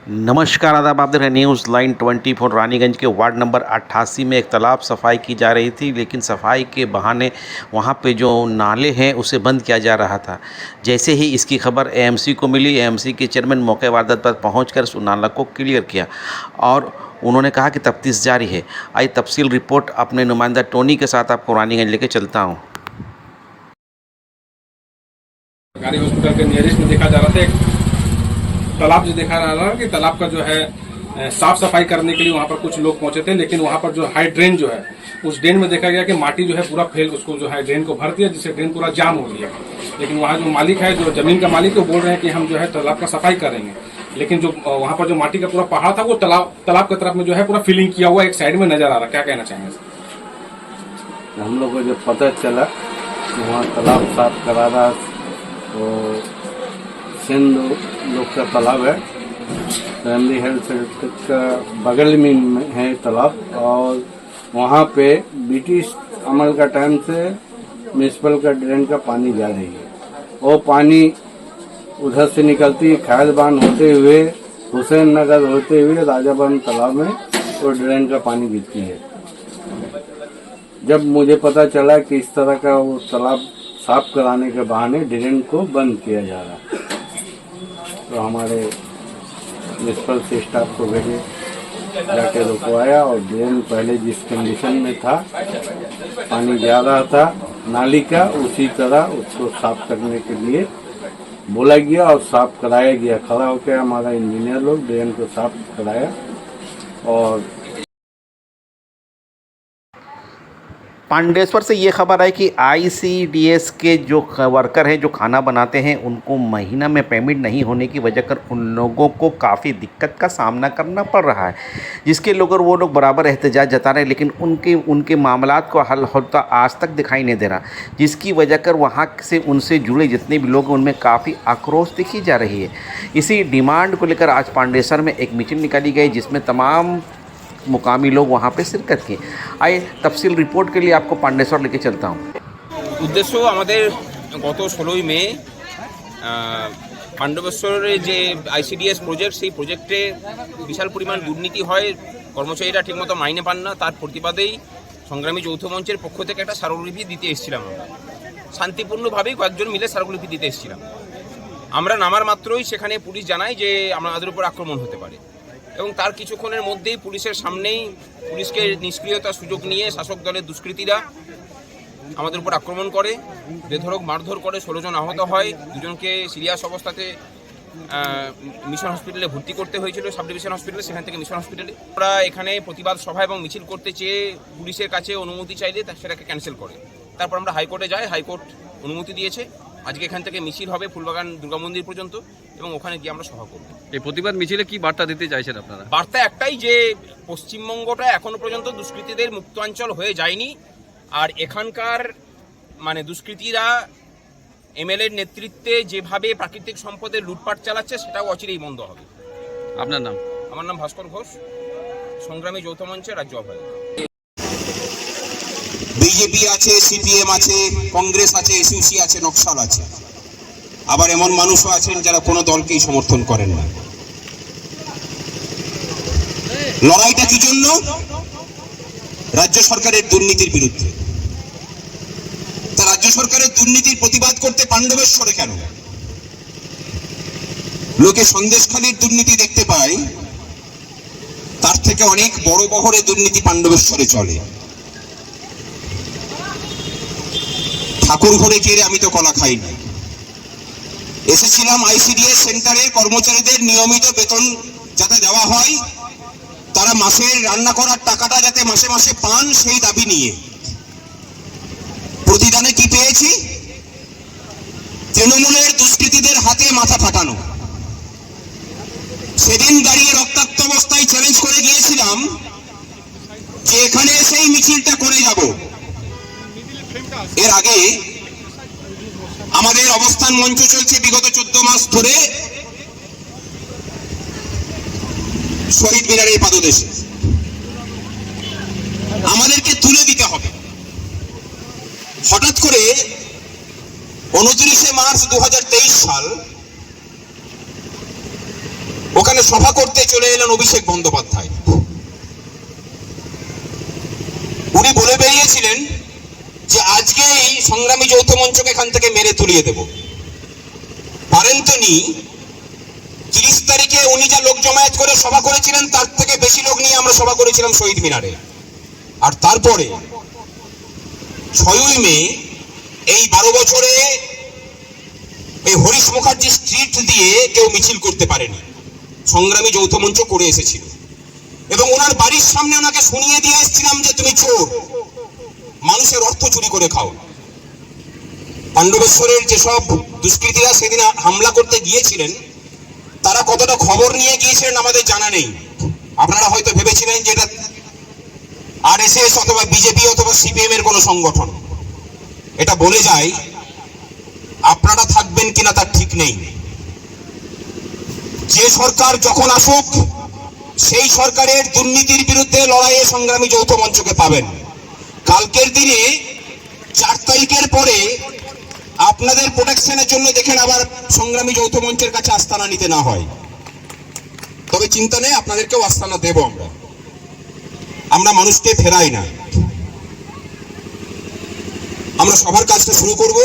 नमस्कार आदाब, आप देख रहे हैं न्यूज़ लाइन 24। रानीगंज के वार्ड नंबर 88 में एक तालाब सफाई की जा रही थी, लेकिन सफाई के बहाने वहां पे जो नाले हैं उसे बंद किया जा रहा था। जैसे ही इसकी खबर एएमसी को मिली, एएमसी के चेयरमैन मौके वारदात पर पहुंचकर उस नाला को क्लियर किया और उन्होंने कहा कि तफ्तीश जारी है। आई तफसील रिपोर्ट अपने नुमाइंदा टोनी के साथ आपको रानीगंज लेके चलता हूँ। सरकारी हॉस्पिटल के नियरेस्ट में देखा जा रहा था एक तालाब जो देखा रहा था कि तालाब का जो है साफ सफाई करने के लिए वहां पर कुछ लोग पहुंचे थे, लेकिन वहां पर जो हाई ड्रेन जो है उस ड्रेन में देखा गया कि माटी जो है पूरा फैल उसको जो है ड्रेन को भर दिया, जिससे ड्रेन पूरा जाम हो गया। लेकिन वहाँ जो मालिक है, जो जमीन का मालिक, वो बोल रहे हैं कि हम जो है तालाब का सफाई करेंगे, लेकिन जो वहाँ पर जो माटी का पूरा पहाड़ था वो तालाब की तरफ में जो है पूरा फिलिंग किया हुआ एक साइड में नजर आ रहा। क्या कहना चाहेंगे? हम लोग को जब पता चला कि वहाँ तालाब साफ करा रहा, तो सिंध लोग का तालाब है, फैमिली हेल्थ सेंटर का बगल में है तालाब, और वहाँ पे ब्रिटिश अमल का टाइम से म्यूनसिपल का ड्रेन का पानी जा रही है। वो पानी उधर से निकलती है, खैरबान होते हुए, हुसैन नगर होते हुए राजाबंद तालाब में वो ड्रेन का पानी गिरती है। जब मुझे पता चला कि इस तरह का वो तालाब साफ कराने के बहाने ड्रेन को बंद किया जा रहा है, तो हमारे म्यूनसिपल से स्टाफ को भेजे, जाके रुकवाया और ड्रेन पहले जिस कंडीशन में था, पानी जा रहा था नाली का, उसी तरह उसको साफ करने के लिए बोला गया और साफ कराया गया। खड़ा होकर हमारा इंजीनियर लोग ड्रेन को साफ कराया। और पांडेश्वर से ये खबर है कि आईसीडीएस के जो वर्कर हैं, जो खाना बनाते हैं, उनको महीना में पेमेंट नहीं होने की वजह कर उन लोगों को काफ़ी दिक्कत का सामना करना पड़ रहा है, जिसके वो लोग बराबर एहतजाज जता रहे हैं, लेकिन उनके मामलात को हल होता आज तक दिखाई नहीं दे रहा, जिसकी वजह कर वहाँ से उनसे जुड़े जितने भी लोग हैं उनमें काफ़ी आक्रोश दिखी जा रही है। इसी डिमांड को लेकर आज पांडेश्वर में एक मीटिंग निकाली गई, जिसमें तमाम मुकामी लोग वहाँ पे शिरकत की। आइए तफसील रिपोर्ट के लिए आपको पांडेश्वर लेके चलता हूँ। উদ্দেশ্য আমাদের গত 16ই মে পাণ্ডবেশ্বরের যে আইসিডিএস প্রজেক্ট, সেই প্রজেক্টে বিশাল পরিমাণ দুর্নীতি হয়, কর্মচারীরা ঠিকমতো মাইনে পান না। তার প্রতিবাদেই সংগ্রামী যৌথ মঞ্চের পক্ষ থেকে একটা স্মারকলিপি দিতে এসেছিলাম। আমরা শান্তিপূর্ণভাবেই কয়েকজন মিলে স্মারকলিপি দিতে এসেছিলাম। আমরা নামার মাত্রই সেখানে পুলিশ জানায় যে আমাদের উপর আক্রমণ হতে পারে, এবং তার কিছুক্ষণের মধ্যেই পুলিশের সামনেই পুলিশকে নিষ্ক্রিয়তার সুযোগ নিয়ে শাসক দলের দুষ্কৃতীরা আমাদের উপর আক্রমণ করে, বেধড়ক মারধর করে। 16 জন আহত হয়, দুজনকে সিরিয়াস অবস্থাতে মিশন হসপিটালে ভর্তি করতে হয়েছিল, সাব ডিভিশন হসপিটালে, সেখান থেকে মিশন হসপিটালে। আমরা এখানে প্রতিবাদ সভা এবং মিছিল করতে চেয়ে পুলিশের কাছে অনুমতি চাইলে সেটাকে ক্যান্সেল করে। তারপর আমরা হাইকোর্টে যাই, হাইকোর্ট অনুমতি দিয়েছে। আজকে এখান থেকে মিছিল হবে ফুলবাগান দুর্গা মন্দির পর্যন্ত, এবং ওখানে গিয়ে আমরা সভা করব। এই প্রতিবাদ মিছিলে কি বার্তা দিতে চাইছেন আপনারা? বার্তা একটাই, যে পশ্চিমবঙ্গটা এখনো পর্যন্ত দুষ্কৃতীদের মুক্তাঞ্চল হয়ে যায়নি, আর এখানকার দুষ্কৃতীরা এমএলএর নেতৃত্বে যেভাবে প্রাকৃতিক সম্পদের লুটপাট চালাচ্ছে সেটাও অচিরেই বন্ধ হবে। আপনার নাম? আমার নাম ভাস্কর ঘোষ, সংগ্রামী যৌথ মঞ্চের রাজ্য আহ্বায়ক। বিজেপি আছে, সিপিএম আছে, কংগ্রেস আছে, এসইউসি আছে, নকশাল আছে, আবার এমন মানুষও আছেন যারা কোনো দলকেই সমর্থন করেন না। লড়াইটা কি জন্য? রাজ্য সরকারের দুর্নীতির বিরুদ্ধে। তা রাজ্য সরকারের দুর্নীতির প্রতিবাদ করতে পাণ্ডবেশ্বরে কেন? লোকে সন্দেশখালীর দুর্নীতি দেখতে পায়, তার থেকে অনেক বড় বহরে দুর্নীতি পাণ্ডবেশ্বরে চলে। ঠাকুর ঘরে কেড়ে আমি তো কলা খাই না। এসেছিলাম আইসিডিএস সেন্টারের কর্মচারীদের নিয়মিত বেতন যাতে দেওয়া হয়, তারা মাসের রান্না করার টাকাটা যাতে মাসে মাসে পান, সেই দাবি নিয়ে। প্রতিদানে কি পেয়েছি? তৃণমূলের দুষ্কৃতীদের হাতে মাথা ফাটানো। সেদিন দাঁড়িয়ে রক্তাক্ত অবস্থায় চ্যালেঞ্জ করে গিয়েছিলাম যে এখানে এসেই মিছিলটা করে যাব। এর আগে আমাদের অবস্থান মঞ্চ চলছে বিগত 14 মাস ধরে শহীদ মিনারের পাদদেশে। আমাদেরকে তুলে দিতে হবে। হঠাৎ করে 29শে মার্চ 2023 সাল ওখানে সেখানে সভা করতে চলে এলেন অভিষেক বন্দ্যোপাধ্যায়। উনি বলে বেরিয়েছিলেন যে আজকে এই সংগ্রামী যৌথ মঞ্চকে এখান থেকে মেরে তুলিয়ে দেব। পারেন তো নি 30 তারিখে উনি যা লোক জমায়েত করে সভা করেছিলেন তার থেকে বেশি লোক নিয়ে আমরা সভা করেছিলাম শহীদ মিনারে। আর তারপরে 6ই মে এই 12 বছরে এই হরিশ মুখার্জি স্ট্রিট দিয়ে কেউ মিছিল করতে পারেনি, সংগ্রামী যৌথ মঞ্চ করে এসেছিল। এবং ওনার বাড়ির সামনে ওনাকে শুনিয়ে দিয়ে এসেছিলাম যে তুমি চোর, মানুষের অর্থ চুরি করে খাও। পাণ্ডবেশ্বরের যেসব দুষ্কৃতীরা সেদিন হামলা করতে গিয়েছিলেন তারা কতটা খবর নিয়ে গিয়েছিলেন আমাদের জানা নেই। আপনারা হয়তো ভেবেছিলেন যে এটা আরএসএস অথবা বিজেপি অথবা সিপিএম এর কোনো সংগঠন। এটা বলে যায় আপনারা থাকবেন কিনা তার ঠিক নেই। যে সরকার যখন আসুক সেই সরকারের দুর্নীতির বিরুদ্ধে লড়াইয়ে সংগ্রামী যৌথ মঞ্চকে পাবেন। কালকের দিনে 4 তারিখের পরে আপনাদের প্রোটেকশনের জন্য দেখেন আবার সংগ্রামী যৌথ মঞ্চের কাছে আস্তানা নিতে না হয়, তবে চিন্তা নেই, আপনাদেরকেও আস্তানা দেব। আমরা মানুষকে ফেরাই না। আমরা সবার কাজটা শুরু করব।